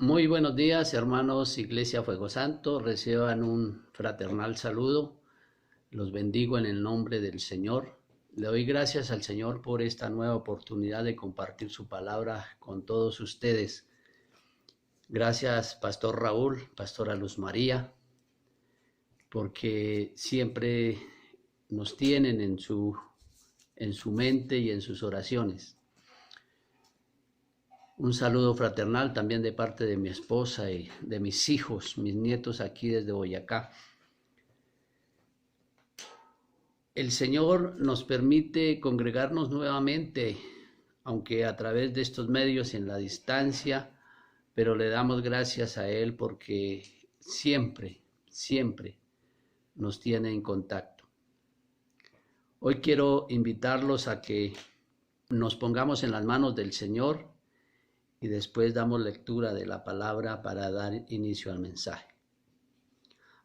Muy buenos días, hermanos, Iglesia Fuego Santo. Reciban un fraternal saludo. Los bendigo en el nombre del Señor. Le doy gracias al Señor por esta nueva oportunidad de compartir su palabra con todos ustedes. Gracias, Pastor Raúl, Pastora Luz María, porque siempre nos tienen en su mente y en sus oraciones. Un saludo fraternal también de parte de mi esposa y de mis hijos, mis nietos aquí desde Boyacá. El Señor nos permite congregarnos nuevamente, aunque a través de estos medios en la distancia, pero le damos gracias a Él porque siempre nos tiene en contacto. Hoy quiero invitarlos a que nos pongamos en las manos del Señor y después damos lectura de la palabra para dar inicio al mensaje.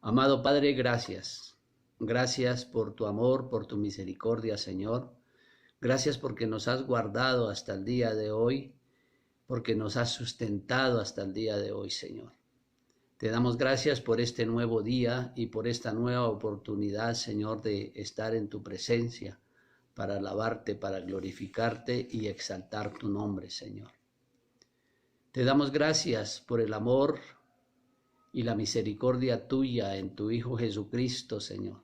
Amado Padre, gracias. Gracias por tu amor, por tu misericordia, Señor. Gracias porque nos has guardado hasta el día de hoy, porque nos has sustentado hasta el día de hoy, Señor. Te damos gracias por este nuevo día y por esta nueva oportunidad, Señor, de estar en tu presencia para alabarte, para glorificarte y exaltar tu nombre, Señor. Te damos gracias por el amor y la misericordia tuya en tu Hijo Jesucristo, Señor,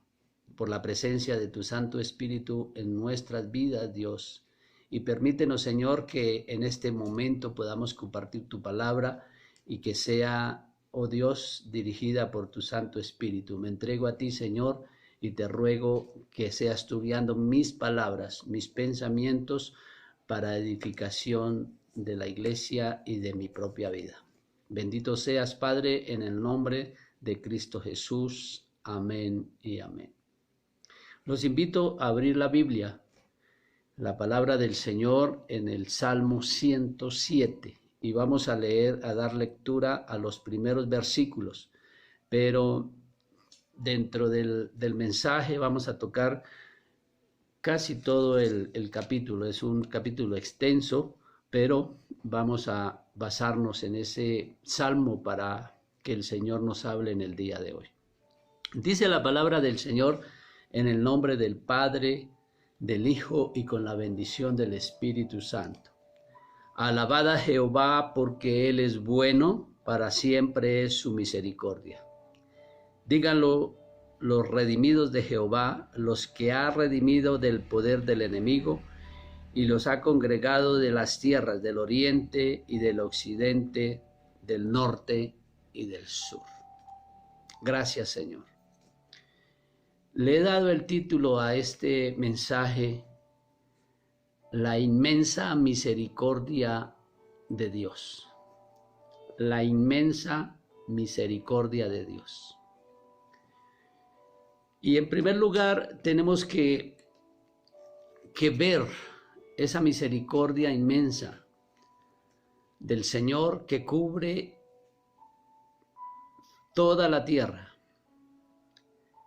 por la presencia de tu Santo Espíritu en nuestras vidas, Dios. Y permítenos, Señor, que en este momento podamos compartir tu palabra y que sea, oh Dios, dirigida por tu Santo Espíritu. Me entrego a ti, Señor, y te ruego que seas tú guiando mis palabras, mis pensamientos para edificación de la iglesia y de mi propia vida. Bendito seas, Padre, en el nombre de Cristo Jesús. Amén y amén. Los invito a abrir la Biblia, la palabra del Señor en el Salmo 107, y vamos a leer, a dar lectura a los primeros versículos, pero dentro del mensaje vamos a tocar casi todo el capítulo. Es un capítulo extenso, pero vamos a basarnos en ese salmo para que el Señor nos hable en el día de hoy. Dice la palabra del Señor en el nombre del Padre, del Hijo y con la bendición del Espíritu Santo. Alabad a Jehová porque Él es bueno, para siempre es su misericordia. Díganlo los redimidos de Jehová, los que ha redimido del poder del enemigo, y los ha congregado de las tierras del oriente y del occidente, del norte y del sur. Gracias, Señor. Le he dado el título a este mensaje, La inmensa misericordia de Dios. La inmensa misericordia de Dios. Y en primer lugar tenemos que ver esa misericordia inmensa del Señor que cubre toda la tierra,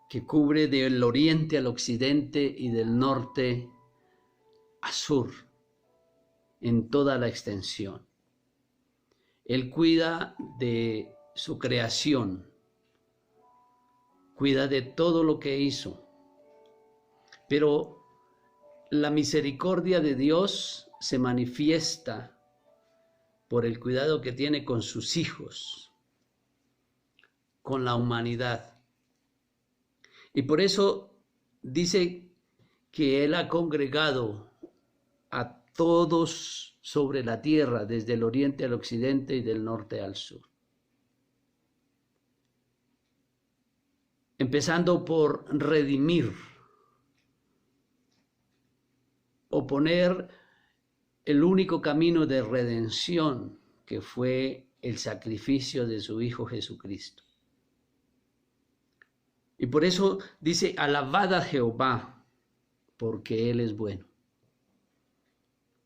que cubre del oriente al occidente y del norte a sur, en toda la extensión. Él cuida de su creación, cuida de todo lo que hizo, pero la misericordia de Dios se manifiesta por el cuidado que tiene con sus hijos, con la humanidad. Y por eso dice que Él ha congregado a todos sobre la tierra, desde el oriente al occidente y del norte al sur. Empezando por redimir, o poner el único camino de redención que fue el sacrificio de su Hijo Jesucristo. Y por eso dice, alabad a Jehová, porque Él es bueno.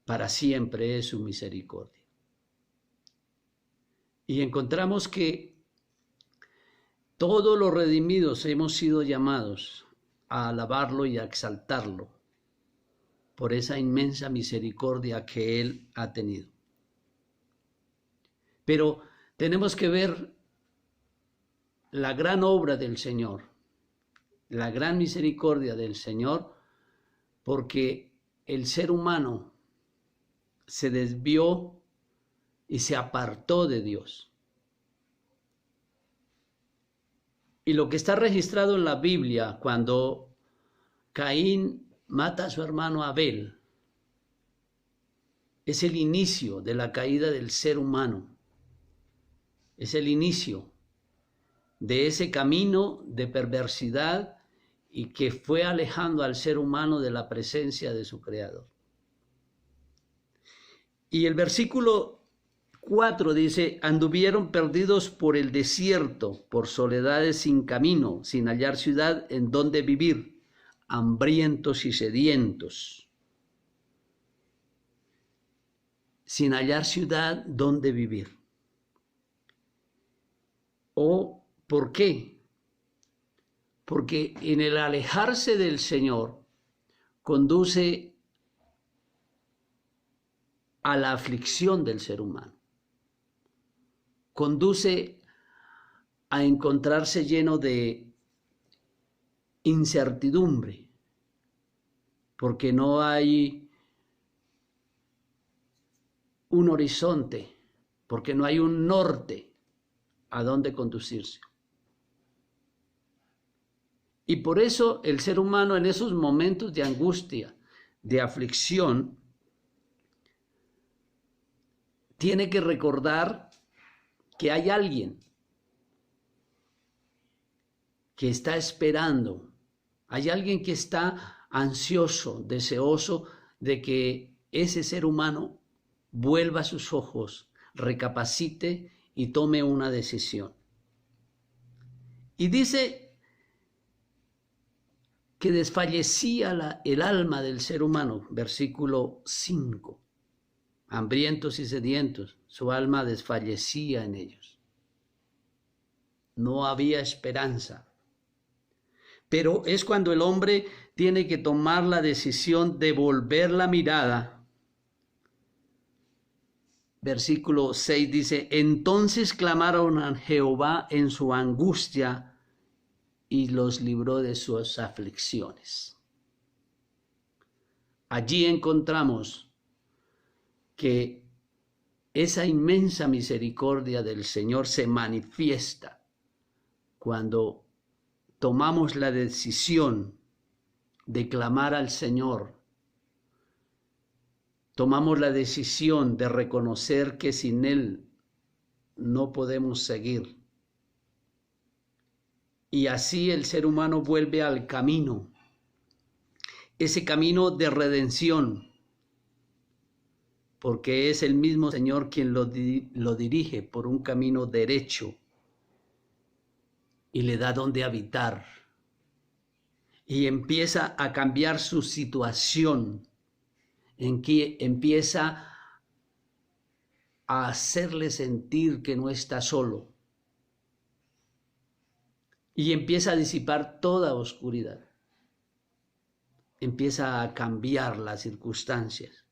Para siempre es su misericordia. Y encontramos que todos los redimidos hemos sido llamados a alabarlo y a exaltarlo por esa inmensa misericordia que Él ha tenido. Pero tenemos que ver la gran obra del Señor, la gran misericordia del Señor, porque el ser humano se desvió y se apartó de Dios. Y lo que está registrado en la Biblia, cuando Caín mata a su hermano Abel, es el inicio de la caída del ser humano. Es el inicio de ese camino de perversidad y que fue alejando al ser humano de la presencia de su Creador. Y el versículo 4 dice: anduvieron perdidos por el desierto, por soledades sin camino, sin hallar ciudad en donde vivir, hambrientos y sedientos. Sin hallar ciudad donde vivir. ¿O por qué? Porque en el alejarse del Señor conduce a la aflicción del ser humano. Conduce a encontrarse lleno de incertidumbre, porque no hay un horizonte, porque no hay un norte a dónde conducirse. Y por eso el ser humano en esos momentos de angustia, de aflicción, tiene que recordar que hay alguien que está esperando, hay alguien que está ansioso, deseoso de que ese ser humano vuelva sus ojos, recapacite y tome una decisión. Y dice que desfallecía el alma del ser humano, versículo 5. Hambrientos y sedientos, su alma desfallecía en ellos. No había esperanza. Pero es cuando el hombre tiene que tomar la decisión de volver la mirada. Versículo 6 dice: entonces clamaron a Jehová en su angustia y los libró de sus aflicciones. Allí encontramos que esa inmensa misericordia del Señor se manifiesta cuando tomamos la decisión de clamar al Señor. Tomamos la decisión de reconocer que sin Él no podemos seguir. Y así el ser humano vuelve al camino, ese camino de redención, porque es el mismo Señor quien lo dirige por un camino derecho y le da donde habitar. Y empieza a cambiar su situación, en que empieza a hacerle sentir que no está solo. Y empieza a disipar toda oscuridad. Empieza a cambiar las circunstancias.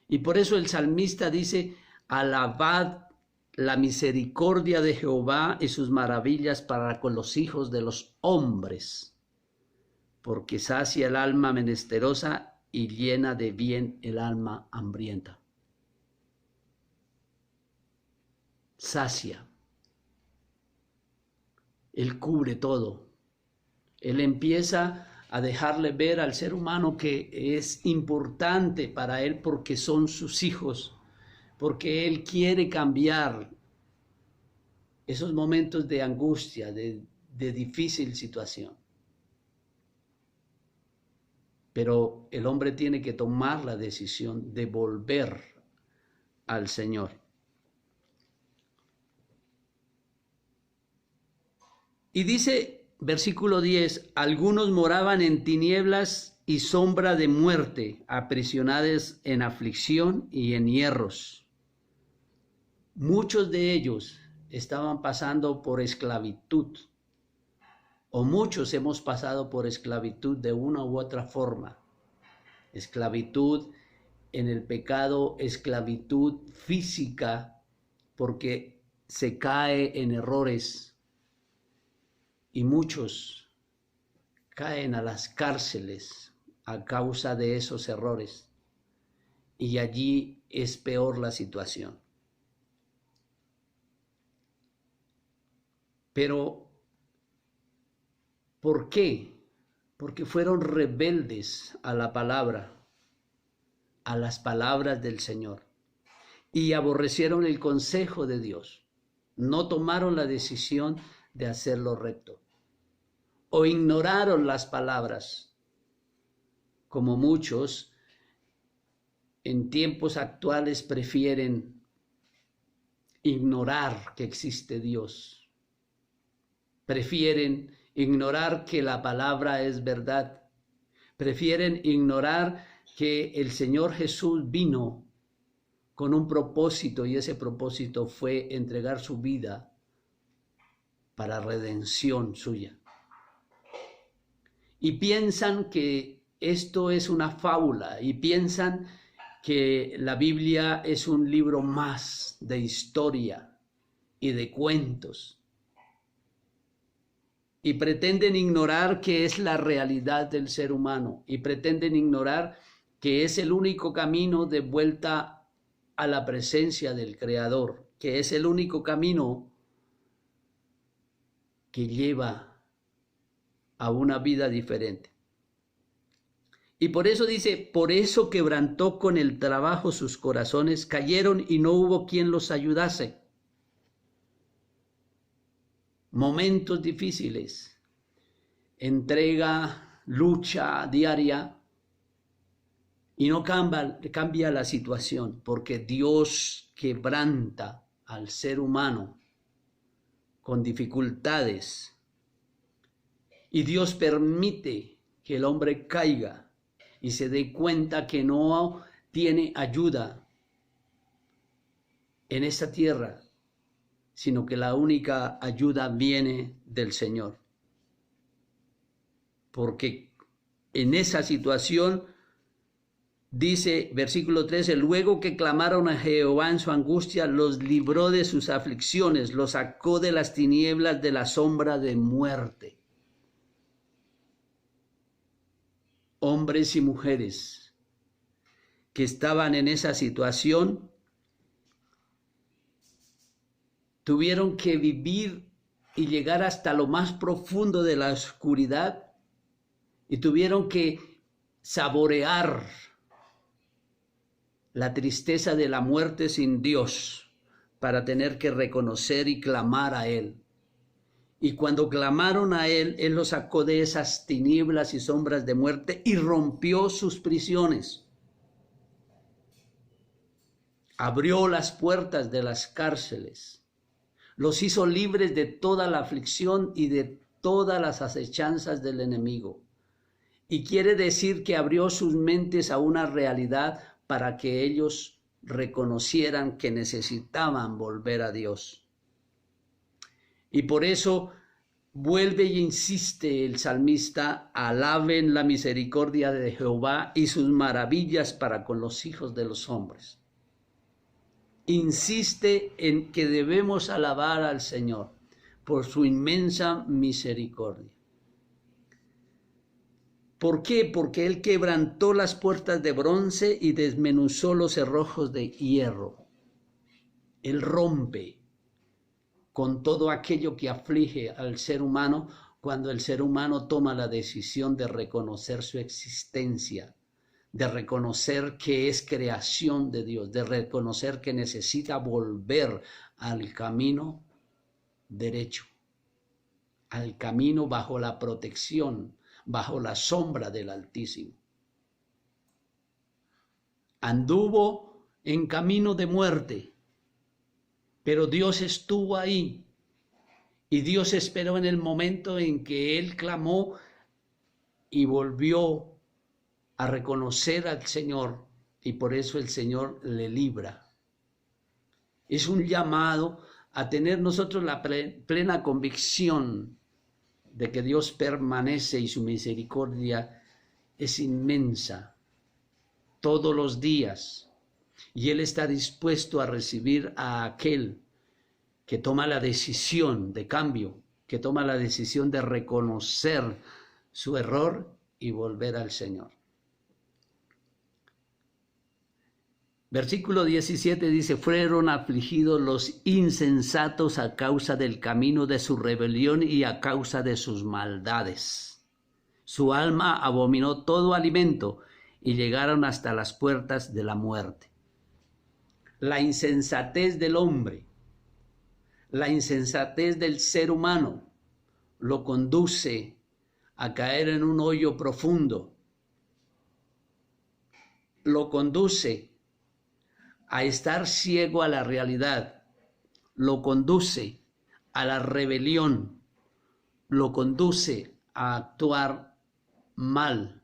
Y por eso el salmista dice: alabad la misericordia de Jehová y sus maravillas para con los hijos de los hombres, porque sacia el alma menesterosa y llena de bien el alma hambrienta. Sacia. Él cubre todo. Él empieza a dejarle ver al ser humano que es importante para él porque son sus hijos, porque él quiere cambiar esos momentos de angustia, de difícil situación. Pero el hombre tiene que tomar la decisión de volver al Señor. Y dice, versículo 10, algunos moraban en tinieblas y sombra de muerte, aprisionados en aflicción y en hierros. Muchos de ellos estaban pasando por esclavitud, o muchos hemos pasado por esclavitud de una u otra forma. Esclavitud en el pecado, esclavitud física, porque se cae en errores y muchos caen a las cárceles a causa de esos errores y allí es peor la situación. Pero, ¿por qué? Porque fueron rebeldes a la palabra, a las palabras del Señor, y aborrecieron el consejo de Dios. No tomaron la decisión de hacer lo recto, o ignoraron las palabras, como muchos en tiempos actuales prefieren ignorar que existe Dios. Prefieren ignorar que la palabra es verdad. Prefieren ignorar que el Señor Jesús vino con un propósito y ese propósito fue entregar su vida para redención suya. Y piensan que esto es una fábula y piensan que la Biblia es un libro más de historia y de cuentos. Y pretenden ignorar que es la realidad del ser humano y pretenden ignorar que es el único camino de vuelta a la presencia del Creador, que es el único camino que lleva a una vida diferente. Y por eso dice, por eso quebrantó con el trabajo sus corazones, cayeron y no hubo quien los ayudase. Momentos difíciles, entrega, lucha diaria, y no cambia la situación, porque Dios quebranta al ser humano con dificultades, y Dios permite que el hombre caiga y se dé cuenta que no tiene ayuda en esta tierra, sino que la única ayuda viene del Señor. Porque en esa situación, dice versículo 13, luego que clamaron a Jehová en su angustia, los libró de sus aflicciones, los sacó de las tinieblas de la sombra de muerte. Hombres y mujeres que estaban en esa situación tuvieron que vivir y llegar hasta lo más profundo de la oscuridad y tuvieron que saborear la tristeza de la muerte sin Dios para tener que reconocer y clamar a Él. Y cuando clamaron a Él, Él los sacó de esas tinieblas y sombras de muerte y rompió sus prisiones. Abrió las puertas de las cárceles. Los hizo libres de toda la aflicción y de todas las acechanzas del enemigo. Y quiere decir que abrió sus mentes a una realidad para que ellos reconocieran que necesitaban volver a Dios. Y por eso vuelve y insiste el salmista, alaben la misericordia de Jehová y sus maravillas para con los hijos de los hombres. Insiste en que debemos alabar al Señor por su inmensa misericordia. ¿Por qué? Porque Él quebrantó las puertas de bronce y desmenuzó los cerrojos de hierro. Él rompe con todo aquello que aflige al ser humano cuando el ser humano toma la decisión de reconocer su existencia, de reconocer que es creación de Dios, de reconocer que necesita volver al camino derecho, al camino bajo la protección, bajo la sombra del Altísimo. Anduvo en camino de muerte, pero Dios estuvo ahí y Dios esperó en el momento en que él clamó y volvió a reconocer al Señor y por eso el Señor le libra. Es un llamado a tener nosotros la plena convicción de que Dios permanece y su misericordia es inmensa todos los días. Y Él está dispuesto a recibir a aquel que toma la decisión de cambio, que toma la decisión de reconocer su error y volver al Señor. Versículo 17 dice, fueron afligidos los insensatos a causa del camino de su rebelión y a causa de sus maldades. Su alma abominó todo alimento y llegaron hasta las puertas de la muerte. La insensatez del hombre, la insensatez del ser humano lo conduce a caer en un hoyo profundo, lo conduce a estar ciego a la realidad, lo conduce a la rebelión, lo conduce a actuar mal,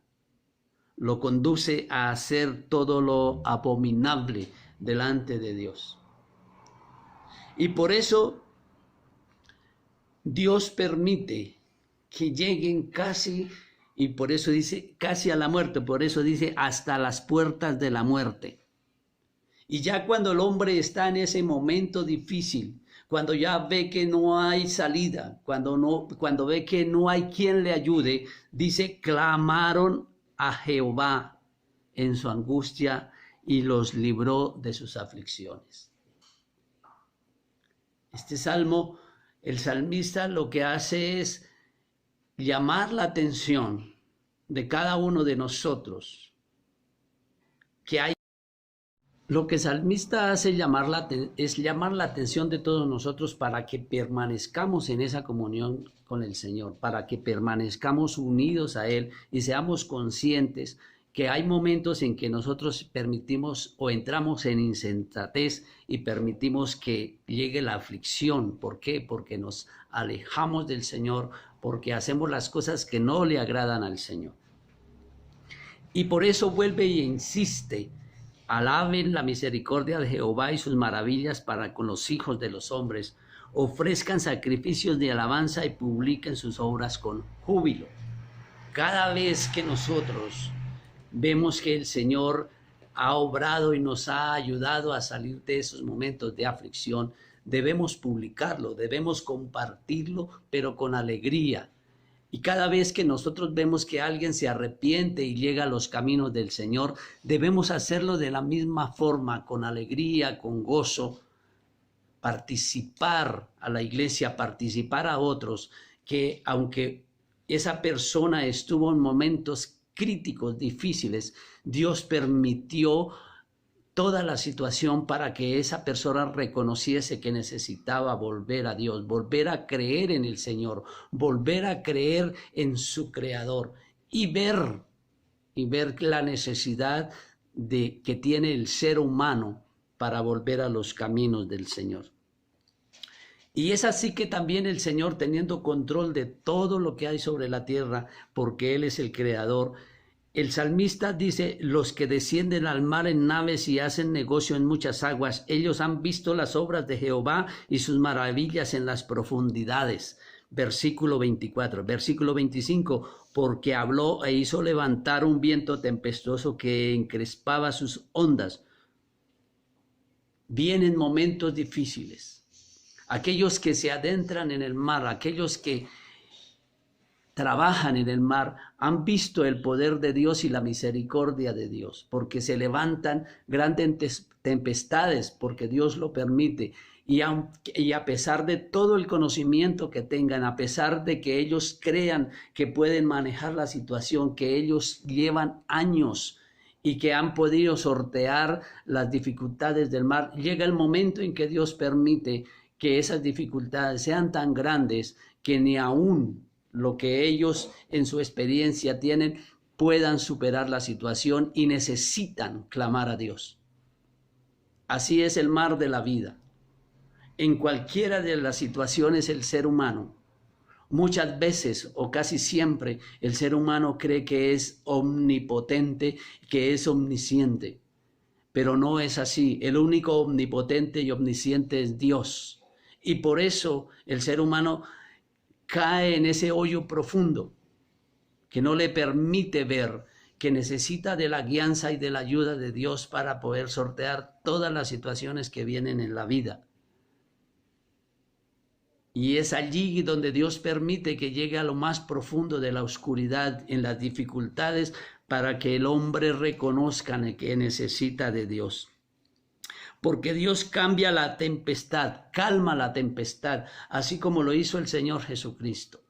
lo conduce a hacer todo lo abominable delante de Dios. Y por eso Dios permite que lleguen casi, y por eso dice casi a la muerte, por eso dice hasta las puertas de la muerte. Y ya cuando el hombre está en ese momento difícil, cuando ya ve que no hay salida, cuando ve que no hay quien le ayude, dice, clamaron a Jehová en su angustia y los libró de sus aflicciones. Este salmo, el salmista lo que hace es llamar la atención de cada uno de nosotros, que hay. Lo que el salmista hace es llamar la atención de todos nosotros para que permanezcamos en esa comunión con el Señor, para que permanezcamos unidos a Él y seamos conscientes que hay momentos en que nosotros permitimos o entramos en insensatez y permitimos que llegue la aflicción. ¿Por qué? Porque nos alejamos del Señor, porque hacemos las cosas que no le agradan al Señor. Y por eso vuelve y insiste, alaben la misericordia de Jehová y sus maravillas para con los hijos de los hombres, ofrezcan sacrificios de alabanza y publiquen sus obras con júbilo. Cada vez que nosotros vemos que el Señor ha obrado y nos ha ayudado a salir de esos momentos de aflicción, debemos publicarlo, debemos compartirlo, pero con alegría. Y cada vez que nosotros vemos que alguien se arrepiente y llega a los caminos del Señor, debemos hacerlo de la misma forma, con alegría, con gozo, participar a la iglesia, participar a otros, que aunque esa persona estuvo en momentos críticos, difíciles, Dios permitió toda la situación para que esa persona reconociese que necesitaba volver a Dios, volver a creer en el Señor, volver a creer en su Creador y ver la necesidad que tiene el ser humano para volver a los caminos del Señor. Y es así que también el Señor, teniendo control de todo lo que hay sobre la tierra, porque Él es el Creador, el salmista dice, los que descienden al mar en naves y hacen negocio en muchas aguas, ellos han visto las obras de Jehová y sus maravillas en las profundidades. Versículo 24. Versículo 25, porque habló e hizo levantar un viento tempestuoso que encrespaba sus ondas. Vienen momentos difíciles. Aquellos que se adentran en el mar, aquellos que trabajan en el mar, han visto el poder de Dios y la misericordia de Dios, porque se levantan grandes tempestades, porque Dios lo permite. Y a pesar de todo el conocimiento que tengan, a pesar de que ellos crean que pueden manejar la situación, que ellos llevan años y que han podido sortear las dificultades del mar, llega el momento en que Dios permite que esas dificultades sean tan grandes que ni aún lo que ellos en su experiencia tienen puedan superar la situación y necesitan clamar a Dios. Así es el mar de la vida. En cualquiera de las situaciones el ser humano, muchas veces o casi siempre, el ser humano cree que es omnipotente, que es omnisciente, pero no es así. El único omnipotente y omnisciente es Dios. Y por eso el ser humano cae en ese hoyo profundo que no le permite ver que necesita de la guianza y de la ayuda de Dios para poder sortear todas las situaciones que vienen en la vida. Y es allí donde Dios permite que llegue a lo más profundo de la oscuridad, en las dificultades, para que el hombre reconozca que necesita de Dios. Porque Dios cambia la tempestad, calma la tempestad, así como lo hizo el Señor Jesucristo.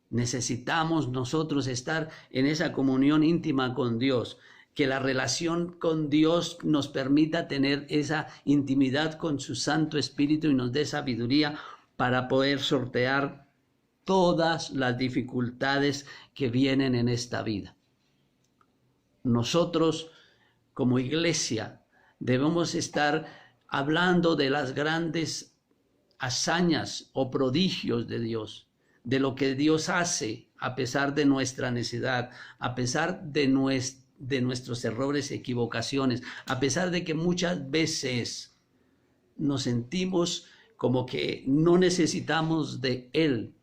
Necesitamos nosotros estar en esa comunión íntima con Dios, que la relación con Dios nos permita tener esa intimidad con su Santo Espíritu y nos dé sabiduría para poder sortear todas las dificultades que vienen en esta vida. Nosotros, como iglesia, debemos estar hablando de las grandes hazañas o prodigios de Dios, de lo que Dios hace a pesar de nuestra necedad, a pesar de nuestros errores y equivocaciones, a pesar de que muchas veces nos sentimos como que no necesitamos de Él,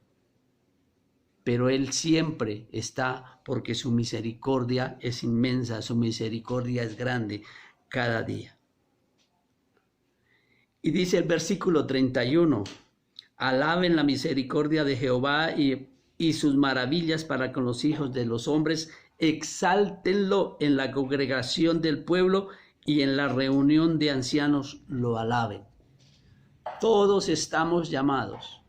pero Él siempre está, porque su misericordia es inmensa, su misericordia es grande cada día. Y dice el versículo 31, alaben la misericordia de Jehová y sus maravillas para con los hijos de los hombres, exáltenlo en la congregación del pueblo y en la reunión de ancianos lo alaben. Todos estamos llamados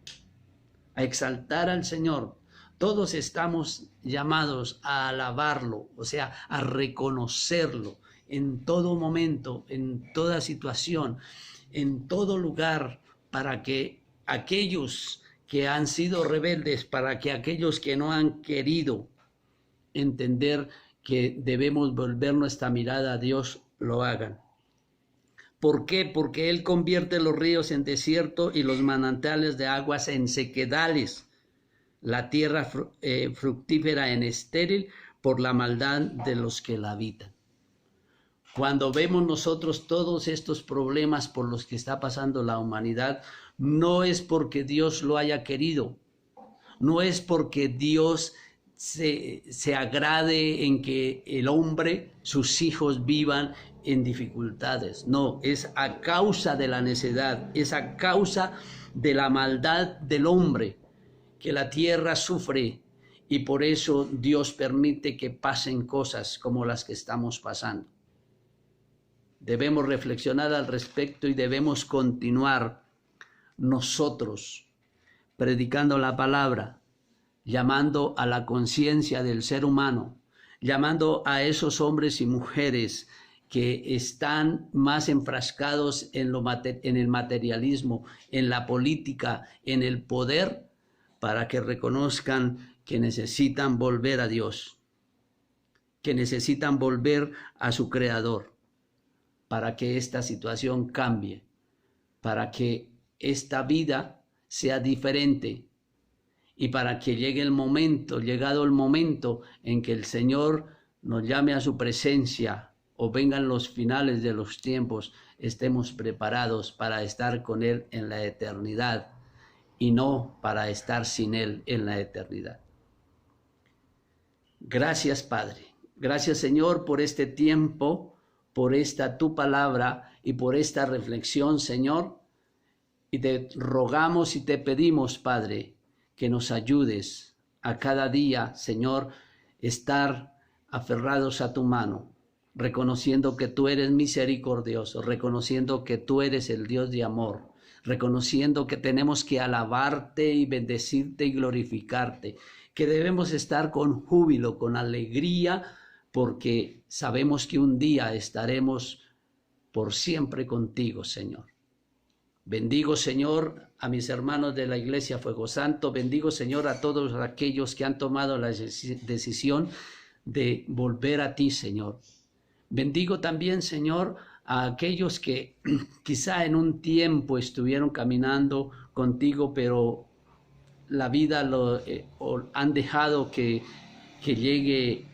a exaltar al Señor. Todos estamos llamados a alabarlo, o sea, a reconocerlo en todo momento, en toda situación, en todo lugar, para que aquellos que han sido rebeldes, para que aquellos que no han querido entender que debemos volver nuestra mirada a Dios, lo hagan. ¿Por qué? Porque Él convierte los ríos en desierto y los manantiales de aguas en sequedales, la tierra fructífera en estéril por la maldad de los que la habitan. Cuando vemos nosotros todos estos problemas por los que está pasando la humanidad, no es porque Dios lo haya querido, no es porque Dios se agrade en que el hombre, sus hijos vivan en dificultades. No, es a causa de la necedad, es a causa de la maldad del hombre que la tierra sufre, y por eso Dios permite que pasen cosas como las que estamos pasando. Debemos reflexionar al respecto y debemos continuar nosotros predicando la palabra, llamando a la conciencia del ser humano, llamando a esos hombres y mujeres que están más enfrascados en el materialismo, en la política, en el poder, para que reconozcan que necesitan volver a Dios, que necesitan volver a su Creador, para que esta situación cambie, para que esta vida sea diferente y para que llegue el momento, llegado el momento en que el Señor nos llame a su presencia o vengan los finales de los tiempos, estemos preparados para estar con Él en la eternidad y no para estar sin Él en la eternidad. Gracias, Padre. Gracias, Señor, por este tiempo, por esta tu palabra y por esta reflexión, Señor. Y te rogamos y te pedimos, Padre, que nos ayudes a cada día, Señor, estar aferrados a tu mano, reconociendo que tú eres misericordioso, reconociendo que tú eres el Dios de amor, reconociendo que tenemos que alabarte y bendecirte y glorificarte, que debemos estar con júbilo, con alegría, porque sabemos que un día estaremos por siempre contigo, Señor. Bendigo, Señor, a mis hermanos de la Iglesia Fuego Santo. Bendigo, Señor, a todos aquellos que han tomado la decisión de volver a ti, Señor. Bendigo también, Señor, a aquellos que quizá en un tiempo estuvieron caminando contigo, pero la vida han dejado que llegue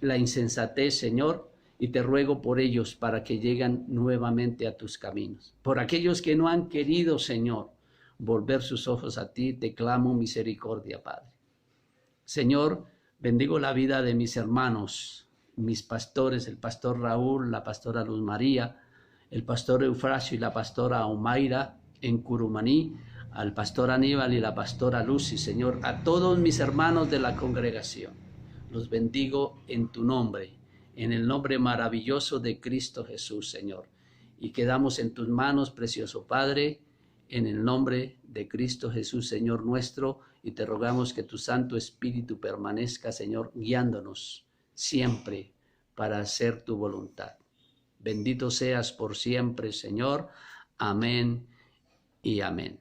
la insensatez, Señor. Y te ruego por ellos para que lleguen nuevamente a tus caminos. Por aquellos que no han querido, Señor, volver sus ojos a ti, te clamo misericordia, Padre. Señor, bendigo la vida de mis hermanos, mis pastores, el pastor Raúl, la pastora Luz María, el pastor Eufrasio y la pastora Omaira en Curumaní, al pastor Aníbal y la pastora Lucy, Señor, a todos mis hermanos de la congregación. Los bendigo en tu nombre, en el nombre maravilloso de Cristo Jesús, Señor. Y quedamos en tus manos, precioso Padre, en el nombre de Cristo Jesús, Señor nuestro, y te rogamos que tu Santo Espíritu permanezca, Señor, guiándonos siempre para hacer tu voluntad. Bendito seas por siempre, Señor. Amén y amén.